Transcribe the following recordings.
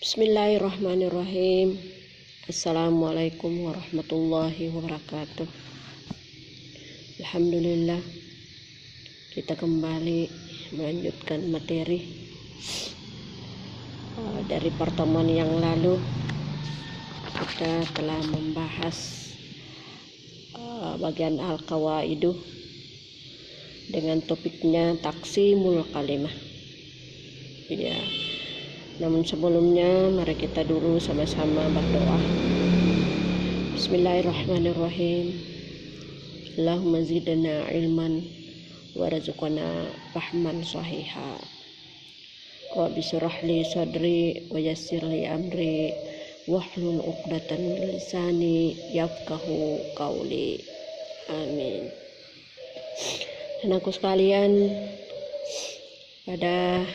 Bismillahirrahmanirrahim. Assalamualaikum warahmatullahi wabarakatuh. Alhamdulillah, kita kembali melanjutkan materi dari pertemuan yang lalu. Kita telah membahas bagian al-qawaidu dengan topiknya taksimul kalimah. Ya. Namun sebelumnya mari kita dulu sama-sama berdoa. Bismillahirrahmanirrahim. Allahumma zidna ilman warzuqna fahman sahiha. Wa bishrah li sadri wa yassir li amri wahlul 'uqdatan min lisani yafqahu qawli. Amin. Anakku sekalian, pada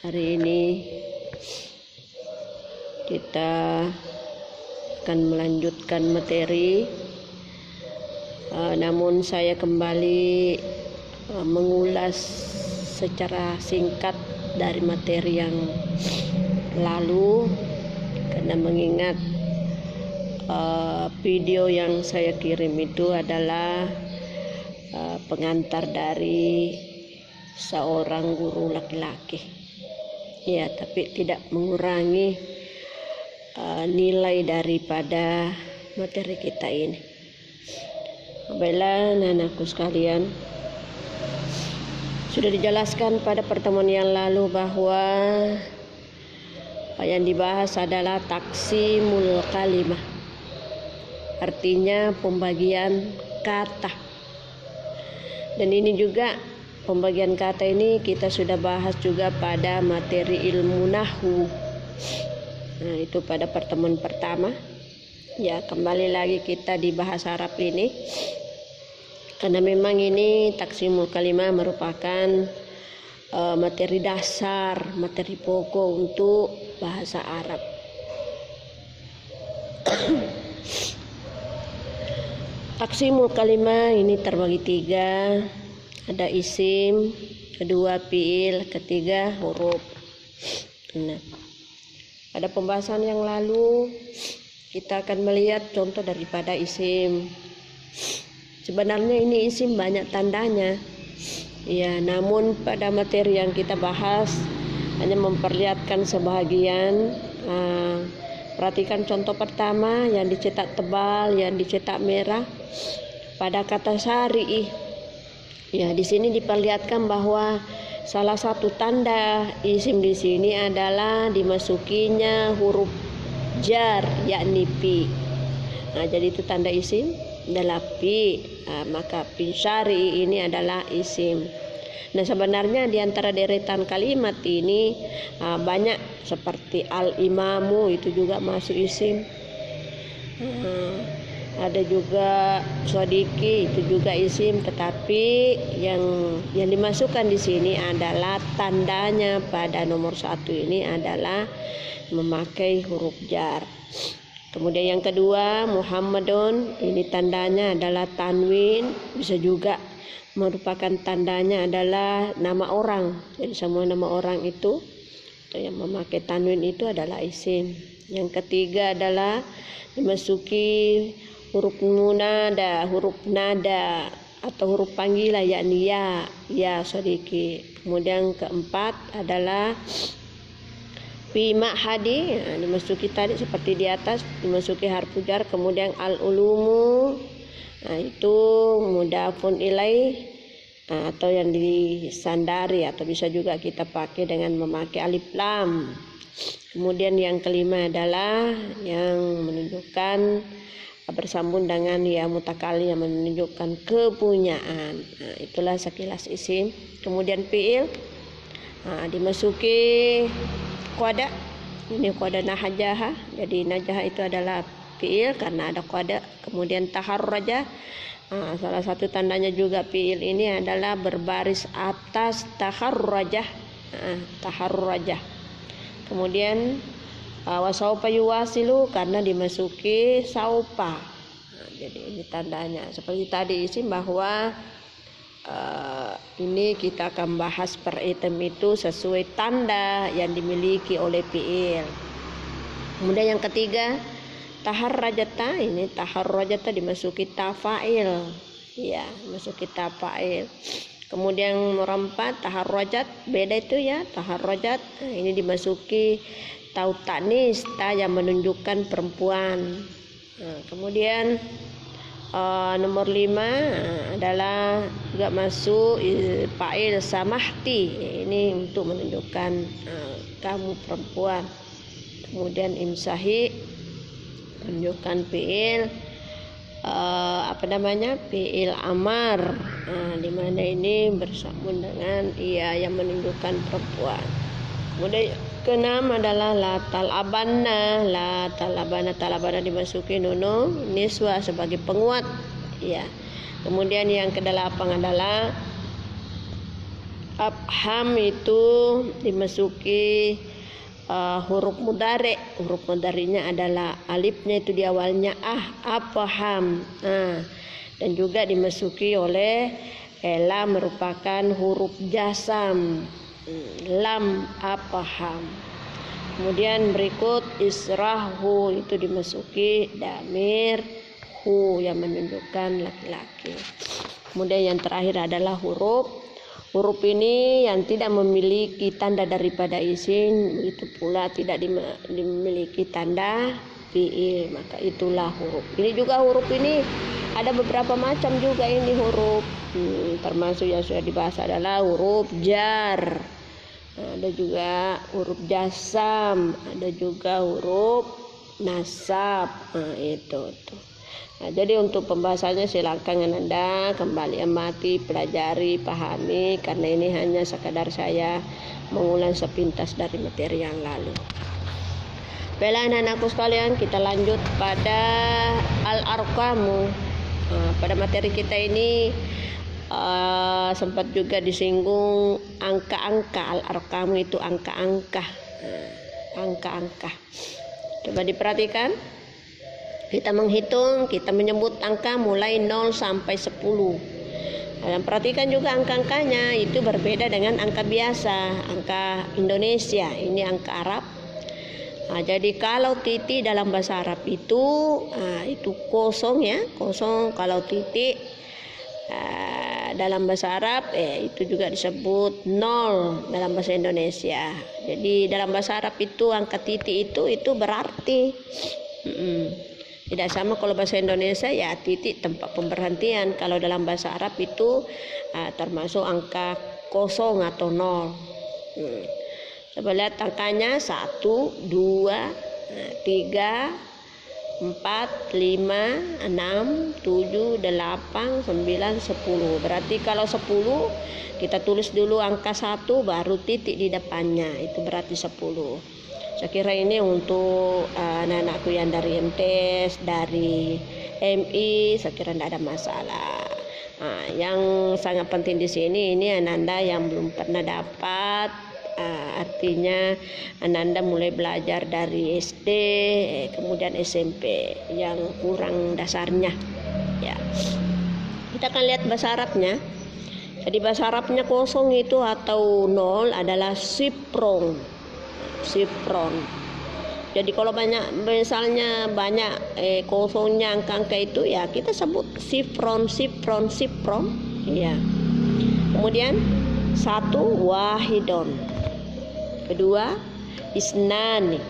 hari ini kita akan melanjutkan materi, namun saya kembali mengulas secara singkat dari materi yang lalu karena mengingat video yang saya kirim itu adalah pengantar dari seorang guru laki-laki. Ya, tapi tidak mengurangi nilai daripada materi kita ini. Baiklah anakku sekalian, sudah dijelaskan pada pertemuan yang lalu bahwa yang dibahas adalah taksimul kalimah, artinya pembagian kata. Dan ini juga pembagian kata ini kita sudah bahas juga pada materi ilmu nahwu. Nah, itu pada pertemuan pertama. Ya, kembali lagi kita di bahasa Arab ini. Karena memang ini taksimul kalimah merupakan materi dasar, materi pokok untuk bahasa Arab. Taksimul kalimah ini terbagi tiga. Ada isim, kedua fiil, ketiga huruf. Nah, pada pembahasan yang lalu kita akan melihat contoh daripada isim. Sebenarnya ini isim banyak tandanya. Ya, namun pada materi yang kita bahas hanya memperlihatkan sebahagian. Perhatikan contoh pertama yang dicetak tebal, yang dicetak merah pada kata syari'i. Ya, di sini diperlihatkan bahwa salah satu tanda isim di sini adalah dimasukinya huruf jar, yakni pi. Nah, jadi itu tanda isim adalah pi. Maka pi syari ini adalah isim. Nah, sebenarnya di antara deretan kalimat ini banyak seperti al-imamu itu juga masuk isim. Ada juga sodiki itu juga isim, tetapi yang dimasukkan di sini adalah tandanya pada nomor 1 ini adalah memakai huruf jar. Kemudian yang kedua Muhammadun, ini tandanya adalah tanwin, bisa juga merupakan tandanya adalah nama orang. Jadi semua nama orang itu yang memakai tanwin itu adalah isim. Yang ketiga adalah dimasuki huruf nada atau huruf panggilan, yakni ya sodiki. Kemudian keempat adalah fi ma'hadi, dimasuki tadi seperti di atas, dimasuki harfu jar. Kemudian al-ulumu, itu mudafun ilaih, atau yang disandari, atau bisa juga kita pakai dengan memakai alif lam. Kemudian yang kelima adalah yang menunjukkan bersambung dengan ya mutakalim, yang menunjukkan kepunyaan. Nah, itulah sekilas isim. Kemudian fiil, dimasuki qada. Ini qada nahajaha. Jadi najaha itu adalah fiil karena ada qada. Kemudian taharraja, salah satu tandanya juga fiil ini adalah berbaris atas taharrajah. Taharrajah. Kemudian wasaupa yuwasilu karena dimasuki saupa. Jadi ini tandanya seperti tadi isim bahwa Ini kita akan bahas per item itu sesuai tanda yang dimiliki oleh fiil. Kemudian yang ketiga, taharrajata. Ini taharrajata dimasuki tafa'il, ya, masuki tafa'il. Kemudian nomor 4, taharrajat, beda itu ya, taharrajat. Ini dimasuki tau tanis, ta yang menunjukkan perempuan. Kemudian nomor 5 adalah juga masuk fa'il samahti. Ini untuk menunjukkan kamu perempuan. Kemudian imsahi menunjukkan fiil fiil amar, di mana ini bersambung dengan ia yang menunjukkan perempuan. Kemudian keenam adalah la talabana. La talabana dimasuki nuno niswa sebagai penguat, ya. Kemudian yang kedelapan adalah abham, itu dimasuki huruf mudhari. Huruf mudhari'nya adalah alifnya itu di awalnya apaham. Dan juga dimasuki oleh lam, merupakan huruf jasam, lam apaham. Kemudian berikut israhu, itu dimasuki damir hu yang menunjukkan laki-laki. Kemudian yang terakhir adalah huruf ini yang tidak memiliki tanda daripada isim, itu pula tidak dimiliki tanda fiil, maka itulah huruf. Ini juga huruf ini ada beberapa macam juga ini huruf. Termasuk yang sudah dibahas adalah huruf jar, ada juga huruf jasam, ada juga huruf nasab. Itu tuh. Jadi untuk pembahasannya silakan Anda kembali amati, pelajari, pahami, karena ini hanya sekadar saya mengulang sepintas dari materi yang lalu. Baiklah anak-anakku sekalian, kita lanjut pada al-arqamu. Pada materi kita ini sempat juga disinggung angka-angka. Al-arqamu itu angka-angka. Angka-angka. Coba diperhatikan. Kita menghitung, kita menyebut angka mulai 0 sampai 10. Dan perhatikan juga angka-angkanya itu berbeda dengan angka biasa, angka Indonesia. Ini angka Arab. Jadi kalau titik dalam bahasa Arab itu kosong ya, kosong. Kalau titik dalam bahasa Arab itu juga disebut 0 dalam bahasa Indonesia. Jadi dalam bahasa Arab itu angka titik itu berarti tidak sama kalau bahasa Indonesia ya titik tempat pemberhentian. Kalau dalam bahasa Arab itu termasuk angka kosong atau 0. Coba lihat angkanya 1, 2, 3, 4, 5, 6, 7, 8, 9, 10. Berarti kalau 10 kita tulis dulu angka 1 baru titik di depannya, itu berarti 10. Saya kira ini untuk anak-anakku yang dari MTs, dari MI, saya kira tidak ada masalah. Yang sangat penting di sini ini anak-anak yang belum pernah dapat, artinya anak-anak mulai belajar dari SD, kemudian SMP yang kurang dasarnya. Ya, kita akan lihat bahasa Arabnya. Jadi bahasa Arabnya kosong itu atau 0 adalah sifron. Jadi kalau misalnya banyak kosongnya angka-angka itu ya kita sebut sifron. Ya. Kemudian 1 wahidon, kedua isnani,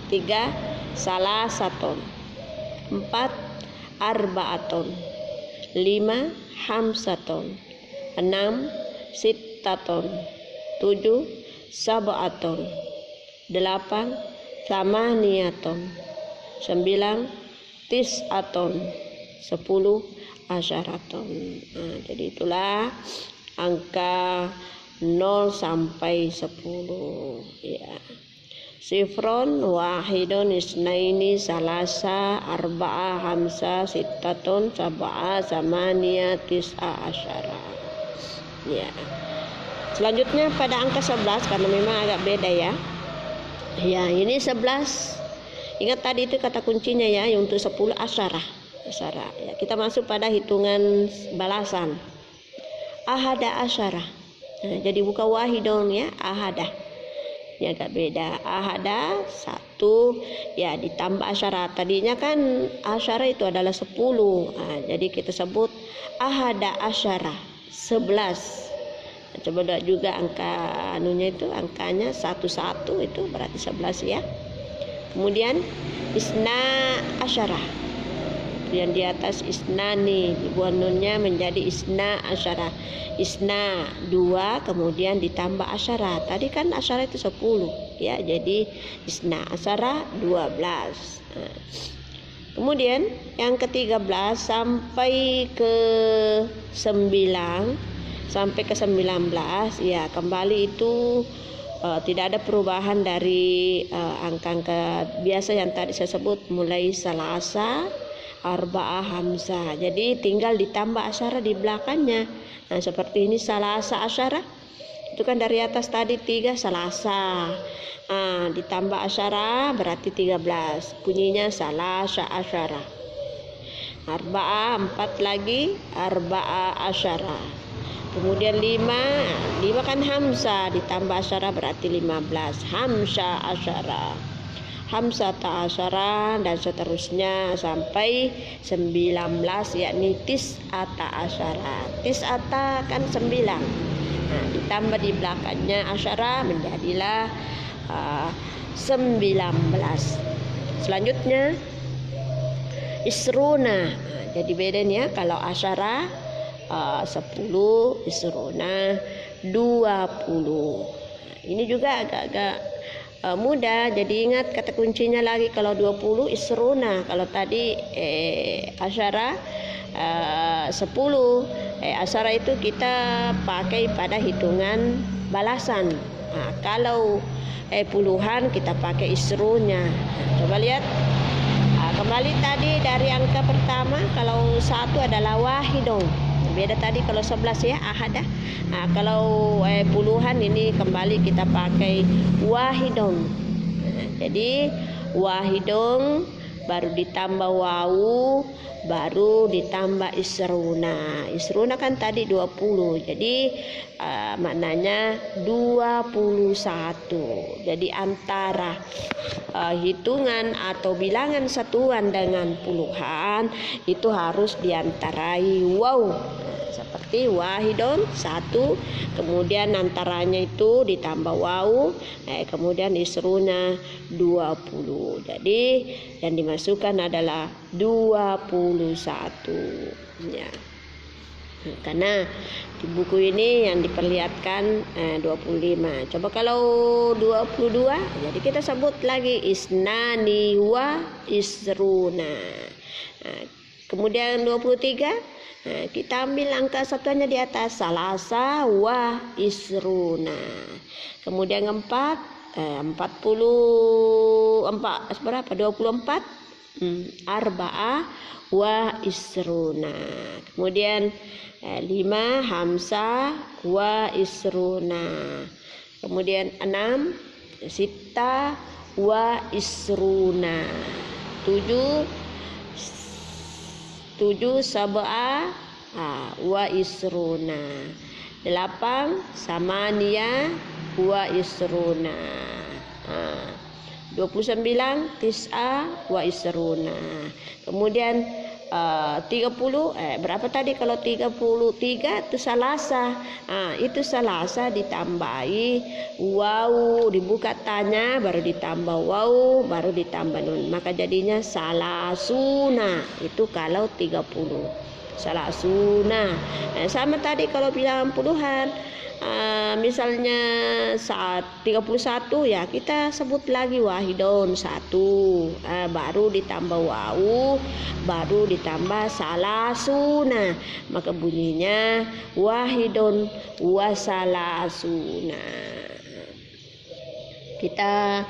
3 salasaton, 4 arbaaton, 5 hamsaton, 6 sittaton, 7 sab'aton, 8 samaniyaton, 9 tis'aton, 10 asyaraton. Jadi itulah angka 0 sampai 10 ya. Sifron wahidun isnaini salasa arba'a hamsa sittatun sab'a samaniya tis'a asyara. Ya. Selanjutnya pada angka 11 karena memang agak beda ya. Ya, ini 11. Ingat tadi itu kata kuncinya ya, untuk 10 asyarah. Ya, kita masuk pada hitungan balasan. ahada asyara. Jadi bukan wahidun ya, ahada. Ini agak beda. Ahada 1 ya ditambah asyara. Tadinya kan asyara itu adalah 10. Jadi kita sebut ahada asyara 11. Coba lihat juga angka anunya itu, angkanya 11 itu berarti 11 ya. Kemudian isna asyara, yang di atas isnani dibuang nunnya menjadi isna asyara. Isna 2 kemudian ditambah asyara. Tadi kan asyara itu 10 ya, jadi isna asyara 12. Kemudian yang ke-13 sampai ke 9 sampai ke 19 ya, kembali itu tidak ada perubahan dari angka-angka biasa yang tadi saya sebut, mulai salasa, arba'ah, hamzah. Jadi tinggal ditambah asyara di belakangnya. Nah, seperti ini salasa asyara. Itu kan dari atas tadi 3 salasa. Ditambah asyara berarti 13. Bunyinya salasa asyara. Arba'ah 4 lagi, arba'ah asyara. Kemudian 5 kan hamzah ditambah asyara berarti 15. Hamzah asyara, hamzah ta'asyara, dan seterusnya sampai 19 yakni tis'ata asyara. Tis'ata kan 9. Ditambah di belakangnya asyara menjadilah 19. Selanjutnya isruna. Jadi bedanya kalau asyara 10, isruna 20. Ini juga agak-agak mudah. Jadi ingat kata kuncinya lagi, kalau 20 isruna, kalau tadi asyara 10. Asyara itu kita pakai pada hitungan balasan. Kalau puluhan kita pakai isrunya. Coba lihat. Kembali tadi dari angka pertama, kalau 1 adalah wahidun. Beda tadi kalau 11 ya, ahada. Kalau puluhan ini kembali kita pakai wahidun. Jadi wahidun baru ditambah wawu, baru ditambah isruna. Isruna kan tadi 20. Jadi maknanya 21. Jadi antara hitungan atau bilangan satuan dengan puluhan itu harus diantarai waw. Seperti wahidun 1, kemudian antaranya itu ditambah wawu, kemudian isruna 20. Jadi yang dimasukkan adalah 21 ya. Karena di buku ini yang diperlihatkan 25. Coba kalau 22, jadi kita sebut lagi isnani wa isruna. Kemudian 23, kita ambil angka satuannya di atas, salasa wa isruna. Kemudian 44 berapa? 24, arba'ah wa isruna. Kemudian 5 hamzah wa isruna. Kemudian 6 sita wa isruna. 7 sab'a wa isruna. 8 samania wa isruna. 29 tis'a wa isruna. Kemudian 30 berapa tadi kalau 33 itu salasa. Itu salasa ditambahi wawu, dibuka tanya baru ditambah wawu, baru ditambah nun, maka jadinya salasuna. Itu kalau 30 salasuna. Sama tadi kalau bilang puluhan, misalnya saat 31 ya kita sebut lagi wahidun 1, baru ditambah wawu, baru ditambah salasuna, maka bunyinya wahidun wasalasuna. Kita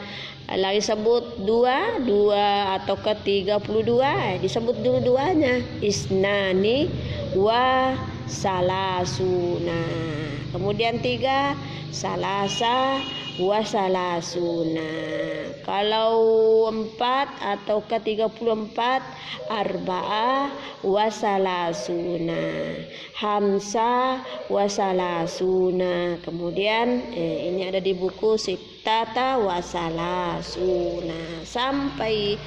lagi sebut 2 atau ke 32, disebut dulu duanya, isnani wa salasuna. Kemudian 3 salasa wasalasuna. Kalau 4 atau ke 34 arba'ah wasalasuna, hamsa wasalasuna. Kemudian ini ada di buku sittata wasalasuna sampai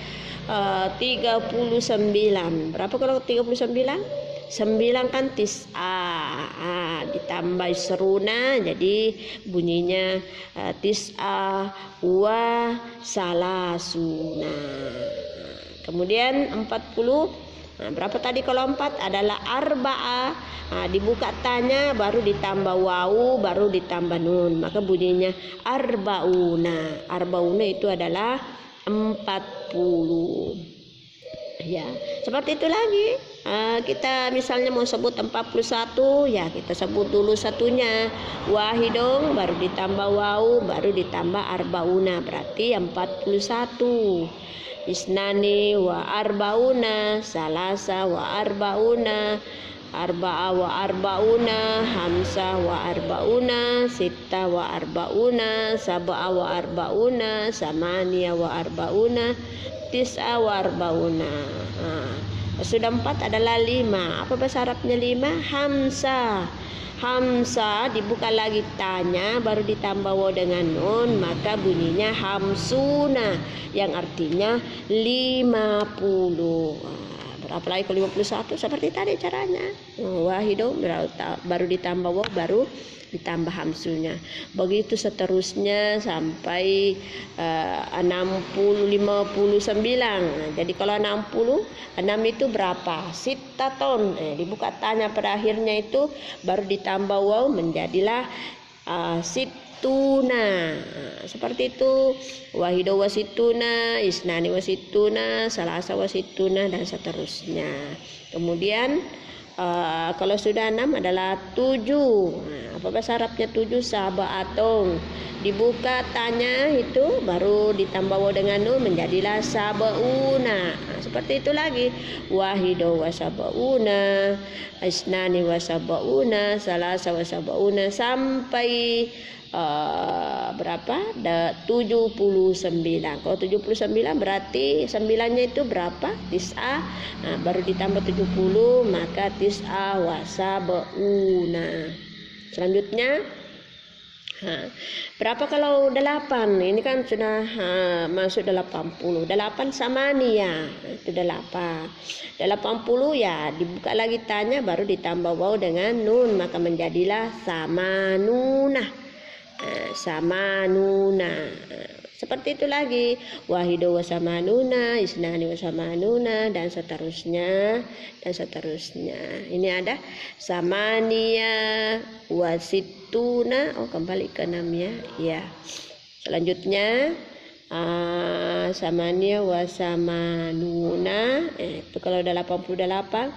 39. Berapa kalau 39? 9 kan tis'a, ditambah seruna jadi bunyinya tis'a wa salasuna. Kemudian 40. Berapa tadi kalau 4? Adalah arba'ah. Dibuka tanya baru ditambah wawu baru ditambah nun, maka bunyinya arbauna. Arbauna itu adalah 40. Ya, seperti itu lagi. Kita misalnya mau sebut 41, ya kita sebut dulu satunya wahidong, baru ditambah wawu, baru ditambah arbauna, berarti 41. Isnani wa arbauna, salasa wa arbauna, arba'a wa arbauna, hamsa wa arbauna, sitta wa arbauna, sab'a wa arbauna, samania wa arbauna, tis'a wa arbauna. Sudah 4 adalah 5. Apa bahasa Arabnya 5? Hamsa. Hamsa dibuka lagi tanya baru ditambah waw dengan nun, maka bunyinya hamsuna yang artinya 50. Berapa lagi kalau 51? Seperti tadi caranya. Wahidum baru ditambah waw baru ditambah hamsunya. Begitu seterusnya sampai 60 59. Jadi kalau 60, 6 itu berapa? Sittaton. Dibuka tanya pada akhirnya itu baru ditambah waw menjadilah situna. Seperti itu. Wahido wasituna, isnani wasituna, salasa wasituna dan seterusnya. Kemudian kalau sudah 6 adalah 7. Apa bahasa Arabnya 7? Sab'atong. Dibuka tanya itu baru ditambah waw dengan nun menjadilah sab'una. Seperti itu lagi. Wahido wasab'una, isnani wasab'una, salasa wasab'una sampai berapa? 79. Kalau 79 berarti 9-nya itu berapa? Tis'a. Baru ditambah 70 maka tis'a wasab'una. Selanjutnya berapa kalau 8? Ini kan sudah masuk 80. 8 samania. Itu 8. 80 ya dibuka lagi tanya baru ditambah waw dengan nun maka menjadilah samanuna. Samanuna. Seperti itu lagi. Wahido wasamanuna, isnani wasamanuna dan seterusnya dan seterusnya. Ini ada samania wasituna. Kembali ke 6 ya. Ya. Selanjutnya samania wasamanuna. Itu kalau udah 88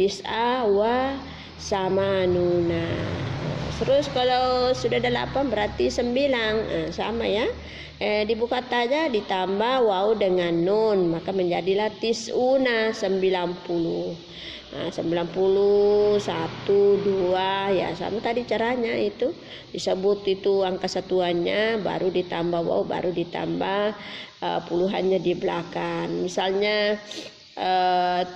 tis'a wa samanuna. Terus kalau sudah 8 berarti 9. Sama ya. Dibuka tanya ditambah waw dengan nun maka menjadilah tis'una 90. 90 1 2 ya sama tadi caranya itu disebut itu angka satuannya baru ditambah waw baru ditambah puluhannya di belakang. Misalnya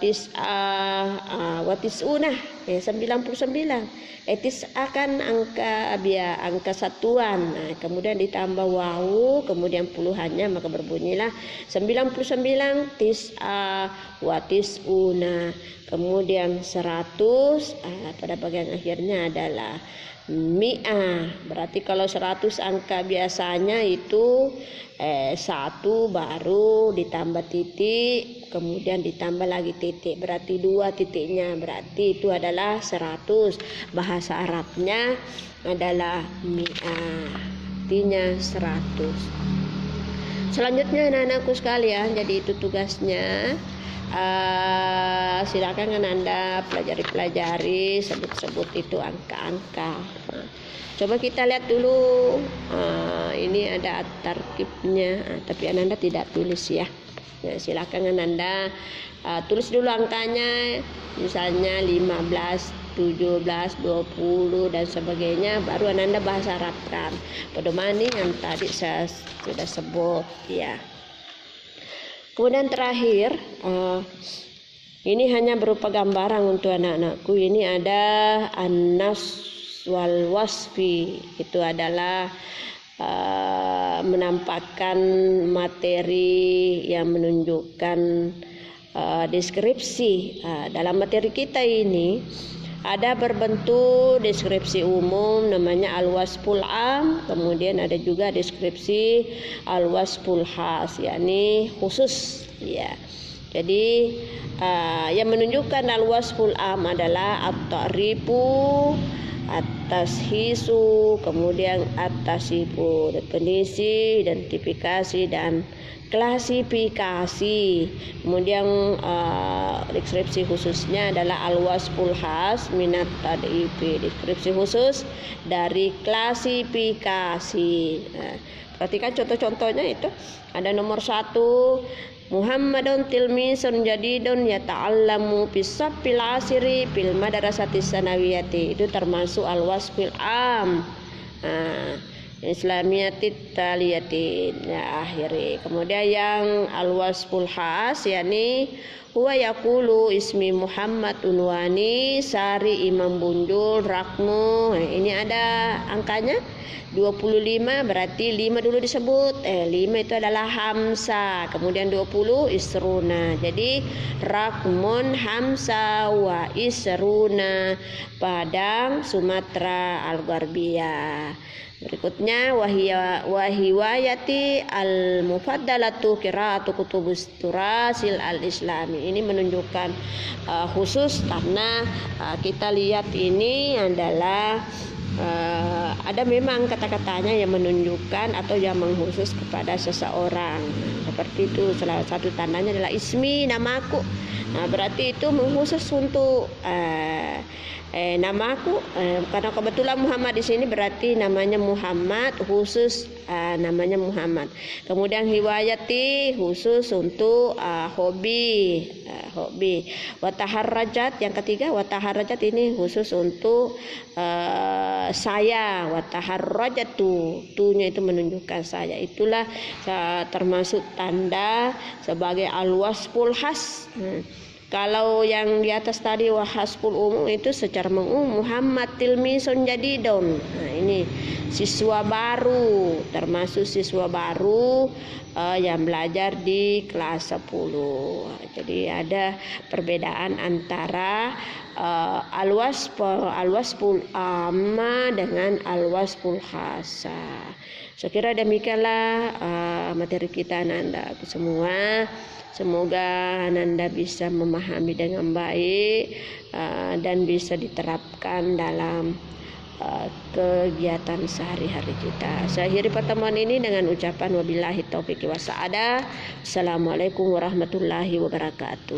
tis'ah wa tis'una 99. Tis'ah kan angka satuan. Kemudian ditambah wawu kemudian puluhannya maka berbunyilah 99 tis'ah wa tis'una. Kemudian 100 pada bagian akhirnya adalah mi'ah. Berarti kalau 100 angka biasanya itu 1 baru ditambah titik kemudian ditambah lagi titik berarti 2 titiknya berarti itu adalah 100. Bahasa Arabnya adalah mi'ah artinya 100. Selanjutnya anak-anakku sekalian, jadi itu tugasnya. Silakan kan Anda pelajari sebut-sebut itu angka-angka. Coba kita lihat dulu. Ini ada tarkibnya, tapi Anda tidak tulis ya. Silakan kan Anda tulis dulu angkanya, misalnya 15 17, 20 dan sebagainya, baru Ananda bahasa Arabkan. Pedoman yang tadi saya sudah sebut ya. Kemudian terakhir, ini hanya berupa gambaran untuk anak-anakku. Ini ada an-nas wal wasfi, itu adalah menampakkan materi yang menunjukkan deskripsi. Dalam materi kita ini ada berbentuk deskripsi umum namanya al-wasful am, kemudian ada juga deskripsi al-wasful khas, yakni khusus ya. Jadi yang menunjukkan al-wasful am adalah at-ta'rifu, at-tashisu, kemudian at-tasifu, definisi, identifikasi dan klasifikasi. Kemudian deskripsi khususnya adalah al-wasful khas minat tad'ifi, deskripsi khusus dari klasifikasi. Perhatikan contoh-contohnya itu. Ada nomor 1, Muhammadun tilmisun jadidun yata'allamu bis-saffil asiri fil madrasati sanawiyati. Itu termasuk al-wasfil am. Islamiyatit taliyatin ya akhiri. Kemudian yang al-wasful khas yakni huwa yaqulu ismi Muhammad unwani sari Imam Bunjul rakmu. Ini ada angkanya 25, berarti 5 dulu disebut. 5 itu adalah hamsa, kemudian 20 isruna. Jadi rakmun hamsa wa isruna, Padang, Sumatera Al-Gharbiyah. Berikutnya wahiwayati al-mufaddalatu qiraatu kutubus turasil al-islami. Ini menunjukkan khusus karena kita lihat ini adalah ada memang kata-katanya yang menunjukkan atau yang mengkhusus kepada seseorang. Seperti itu, salah satu tandanya adalah ismi, namaku. Nah, berarti itu mengkhusus untuk namaku, karena kebetulan Muhammad di sini berarti namanya Muhammad, khusus namanya Muhammad. Kemudian hiwayati khusus untuk hobi. Wataharrajat yang ketiga, wataharrajat ini khusus untuk saya. Wataharrajatu, tunya itu menunjukkan saya. Itulah termasuk tanda sebagai al-wasful khas. Kalau yang di atas tadi wahasful umum itu secara umum Muhammad tilmisun jadidun. Nah, ini siswa baru, termasuk siswa baru yang belajar di kelas 10. Jadi ada perbedaan antara al-wasful amma dengan al-wasful khasa. Saya kira demikianlah materi kita Ananda semua. Semoga Ananda bisa memahami dengan baik dan bisa diterapkan dalam kegiatan sehari-hari kita. Saya akhiri pertemuan ini dengan ucapan wabillahi taufiq wa sa'adah. Assalamualaikum warahmatullahi wabarakatuh.